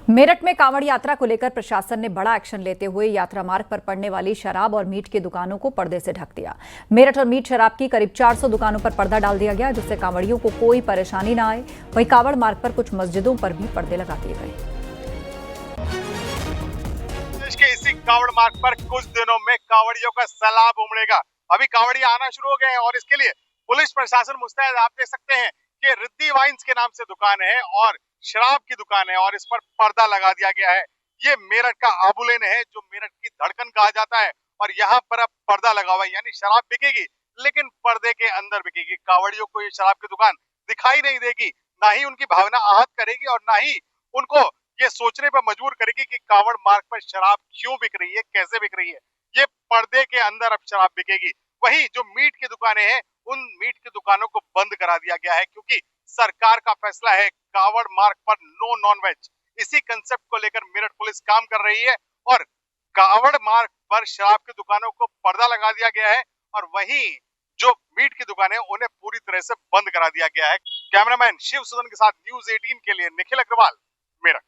मेरठ में कांवड़ यात्रा को लेकर प्रशासन ने बड़ा एक्शन लेते हुए यात्रा मार्ग पर पड़ने वाली शराब और मीट की दुकानों को पर्दे से ढक दिया। मेरठ और मीट शराब की करीब 400 दुकानों पर पर्दा डाल दिया गया, जिससे कांवड़ियों को कोई परेशानी न आए। वहीं कांवड़ मार्ग पर कुछ मस्जिदों पर भी पर्दे लगा दिए गए। देश के इसी कांवड़ मार्ग पर कुछ दिनों में कांवड़ियों का सैलाब उमड़ेगा। अभी कांवड़िया आना शुरू हो गए हैं और इसके लिए पुलिस प्रशासन मुस्तैद। आप देख सकते हैं कि रिद्धि वाइन्स के नाम से दुकान है और शराब की दुकान है और इस पर पर्दा लगा दिया गया है। ये मेरठ का आबुलेन है जो मेरठ की धड़कन कहा जाता है और यहाँ पर अब पर्दा लगा हुआ है, यानी शराब बिकेगी लेकिन पर्दे के अंदर बिकेगी। कांवड़ियों को ये शराब की दुकान दिखाई नहीं देगी, ना ही उनकी भावना आहत करेगी और ना ही उनको ये सोचने पर मजबूर करेगी कि कांवड़ मार्ग पर शराब क्यों बिक रही है, कैसे बिक रही है। ये पर्दे के अंदर अब शराब बिकेगी। वहीं जो मीट की दुकानें हैं उन मीट की दुकानों को बंद करा दिया गया है, क्योंकि सरकार का फैसला है कांवड़ मार्ग पर नो नॉन वेज। इसी कंसेप्ट को लेकर मेरठ पुलिस काम कर रही है और कांवड़ मार्ग पर शराब की दुकानों को पर्दा लगा दिया गया है और वहीं जो मीट की दुकानें उन्हें पूरी तरह से बंद करा दिया गया है। कैमरामैन शिव सुदन के साथ न्यूज़ 18 के लिए निखिल अग्रवाल, मेरठ।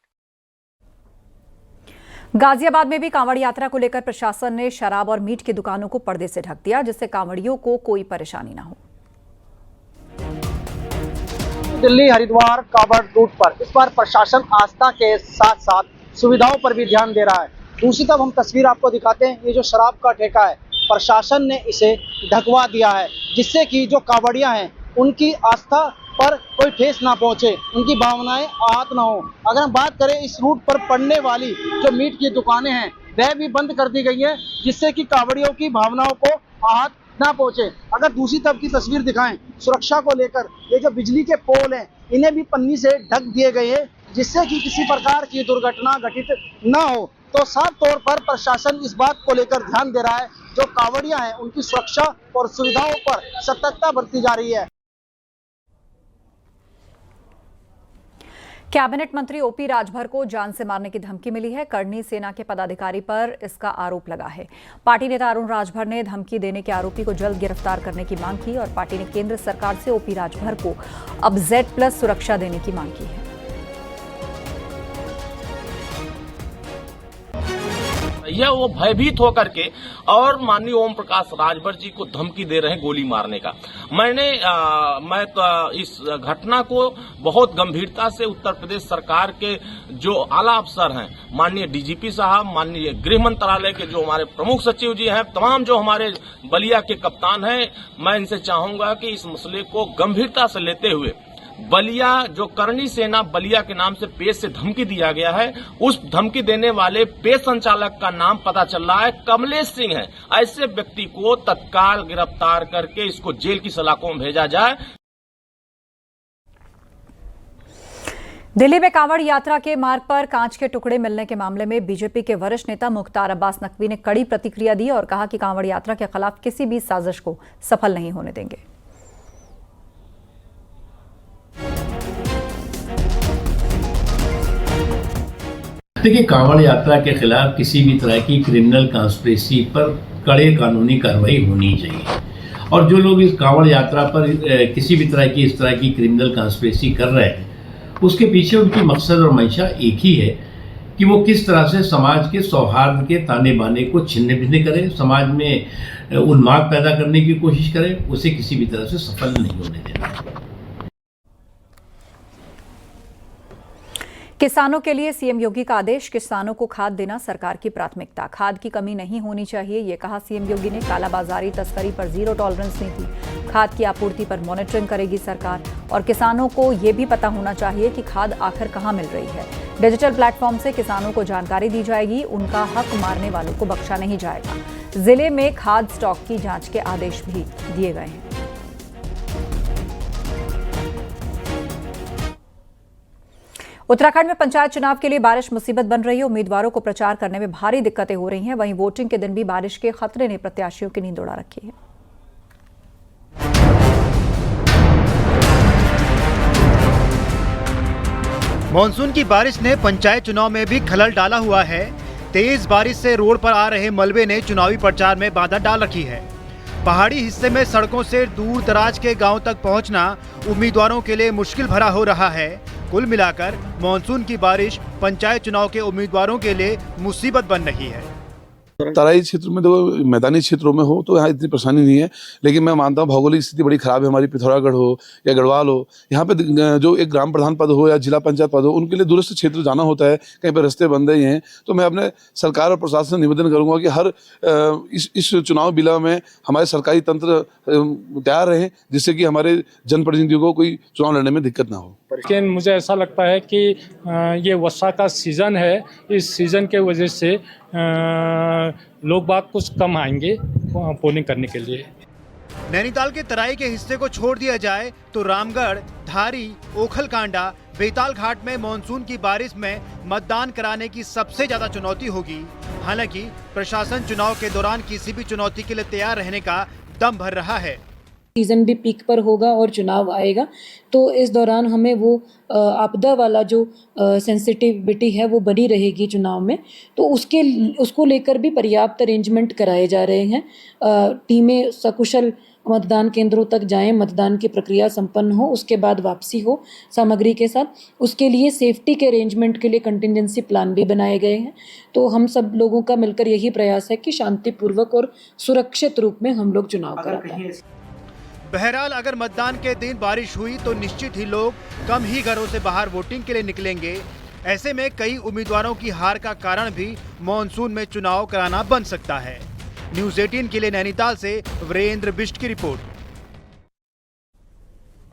गाजियाबाद में भी कांवड़ यात्रा को लेकर प्रशासन ने शराब और मीट की दुकानों को पर्दे से ढक दिया, जिससे कांवड़ियों को कोई परेशानी न हो। दिल्ली हरिद्वार कांवड़ रूट पर इस बार प्रशासन आस्था के साथ साथ सुविधाओं पर भी ध्यान दे रहा है। दूसरी तरफ हम तस्वीर आपको दिखाते हैं, ये जो शराब का ठेका है प्रशासन ने इसे ढकवा दिया है, जिससे कि जो कांवड़िया हैं उनकी आस्था पर कोई ठेस ना पहुंचे, उनकी भावनाएं आहत ना हो। अगर हम बात करें इस रूट पर पड़ने वाली जो मीट की दुकानें हैं वह भी बंद कर दी गई हैं, जिससे कि कांवड़ियों की भावनाओं को आहत ना पहुंचे। अगर दूसरी तरफ की तस्वीर दिखाएं, सुरक्षा को लेकर ये जो बिजली के पोल हैं इन्हें भी पन्नी से ढक दिए गए हैं, जिससे कि किसी प्रकार की दुर्घटना घटित ना हो। तो साफ तौर पर प्रशासन इस बात को लेकर ध्यान दे रहा है, जो कांवड़िया हैं उनकी सुरक्षा और सुविधाओं पर सतर्कता बरती जा रही है। कैबिनेट मंत्री ओपी राजभर को जान से मारने की धमकी मिली है। करनी सेना के पदाधिकारी पर इसका आरोप लगा है। पार्टी नेता अरुण राजभर ने धमकी देने के आरोपी को जल्द गिरफ्तार करने की मांग की और पार्टी ने केंद्र सरकार से ओपी राजभर को अब Z+ सुरक्षा देने की मांग की है। यह वो भयभीत होकर के और माननीय ओम प्रकाश राजभर जी को धमकी दे रहे हैं गोली मारने का। मैं तो इस घटना को बहुत गंभीरता से उत्तर प्रदेश सरकार के जो आला अफसर हैं, माननीय डीजीपी साहब, माननीय गृह मंत्रालय के जो हमारे प्रमुख सचिव जी हैं, तमाम जो हमारे बलिया के कप्तान हैं, मैं इनसे चाहूंगा कि इस मसले को गंभीरता से लेते हुए बलिया जो करनी सेना बलिया के नाम से पेज से धमकी दिया गया है, उस धमकी देने वाले पेज संचालक का नाम पता चल रहा है कमलेश सिंह है। ऐसे व्यक्ति को तत्काल गिरफ्तार करके इसको जेल की सलाखों में भेजा जाए। दिल्ली में कांवड़ यात्रा के मार्ग पर कांच के टुकड़े मिलने के मामले में बीजेपी के वरिष्ठ नेता मुख्तार अब्बास नकवी ने कड़ी प्रतिक्रिया दी और कहा कि कांवड़ यात्रा के खिलाफ किसी भी साजिश को सफल नहीं होने देंगे। देखिए, कांवड़ यात्रा के खिलाफ किसी भी तरह की क्रिमिनल कॉन्स्पिरेसी पर कड़े कानूनी कार्रवाई होनी चाहिए और जो लोग इस कांवड़ यात्रा पर किसी भी तरह की इस तरह की क्रिमिनल कॉन्स्पिरेसी कर रहे हैं, उसके पीछे उनकी मकसद और मंशा एक ही है कि वो किस तरह से समाज के सौहार्द के ताने बाने को छिन्न भिन्न करें, समाज में उन्माद पैदा करने की कोशिश करें, उसे किसी भी तरह से सफल नहीं होने देना। किसानों के लिए सीएम योगी का आदेश, किसानों को खाद देना सरकार की प्राथमिकता। खाद की कमी नहीं होनी चाहिए, ये कहा सीएम योगी ने। कालाबाजारी तस्करी पर जीरो टॉलरेंस नीति, खाद की आपूर्ति पर मॉनिटरिंग करेगी सरकार और किसानों को ये भी पता होना चाहिए कि खाद आखिर कहां मिल रही है। डिजिटल प्लेटफॉर्म से किसानों को जानकारी दी जाएगी, उनका हक मारने वालों को बख्शा नहीं जाएगा। जिले में खाद स्टॉक की जांच के आदेश भी दिए गए हैं। उत्तराखंड में पंचायत चुनाव के लिए बारिश मुसीबत बन रही है। उम्मीदवारों को प्रचार करने में भारी दिक्कतें हो रही हैं। वहीं वोटिंग के दिन भी बारिश के खतरे ने प्रत्याशियों की नींद उड़ा रखी है। मानसून की बारिश ने पंचायत चुनाव में भी खलल डाला हुआ है। तेज बारिश से रोड पर आ रहे मलबे ने चुनावी प्रचार में बाधा डाल रखी है। पहाड़ी हिस्से में सड़कों से दूर दराज के गांव तक पहुंचना उम्मीदवारों के लिए मुश्किल भरा हो रहा है। कुल मिलाकर मानसून की बारिश पंचायत चुनाव के उम्मीदवारों के लिए मुसीबत बन रही है। तराई क्षेत्र में तो मैदानी क्षेत्रों में हो तो यहाँ इतनी परेशानी नहीं है, लेकिन मैं मानता हूँ भौगोलिक स्थिति बड़ी खराब है हमारी। पिथौरागढ़ हो या गढ़वाल हो, यहाँ पे जो एक ग्राम प्रधान पद हो या जिला पंचायत पद हो, उनके लिए दूरस्थ क्षेत्र जाना होता है, कहीं पर रास्ते बंद ही हैं। तो मैं अपने सरकार और प्रशासन से निवेदन करूँगा कि हर इस चुनाव बिला में हमारे सरकारी तंत्र तैयार रहें, जिससे कि हमारे जनप्रतिनिधियों को कोई चुनाव लड़ने में दिक्कत ना हो। लेकिन मुझे ऐसा लगता है कि ये वर्षा का सीज़न है, इस सीज़न के वजह से लोग बाग कुछ कम आएंगे पोलिंग करने के लिए। नैनीताल के तराई के हिस्से को छोड़ दिया जाए तो रामगढ़, धारी, ओखलकांडा, बेताल घाट में मानसून की बारिश में मतदान कराने की सबसे ज्यादा चुनौती होगी। हालांकि प्रशासन चुनाव के दौरान किसी भी चुनौती के लिए तैयार रहने का दम भर रहा है। सीज़न भी पीक पर होगा और चुनाव आएगा, तो इस दौरान हमें वो आपदा वाला जो सेंसिटिविटी है वो बनी रहेगी चुनाव में, तो उसको लेकर भी पर्याप्त अरेंजमेंट कराए जा रहे हैं। टीमें सकुशल मतदान केंद्रों तक जाएं, मतदान की प्रक्रिया संपन्न हो, उसके बाद वापसी हो सामग्री के साथ। उसके लिए सेफ्टी के अरेंजमेंट के लिए कंटिजेंसी प्लान भी बनाए गए हैं। तो हम सब लोगों का मिलकर यही प्रयास है कि शांतिपूर्वक और सुरक्षित रूप में हम लोग चुनाव कराएं। बहरहाल अगर मतदान के दिन बारिश हुई तो निश्चित ही लोग कम ही घरों से बाहर वोटिंग के लिए निकलेंगे। ऐसे में कई उम्मीदवारों की हार का कारण भी मानसून में चुनाव कराना बन सकता है। न्यूज़ 18 के लिए नैनीताल से वीरेंद्र बिष्ट की रिपोर्ट।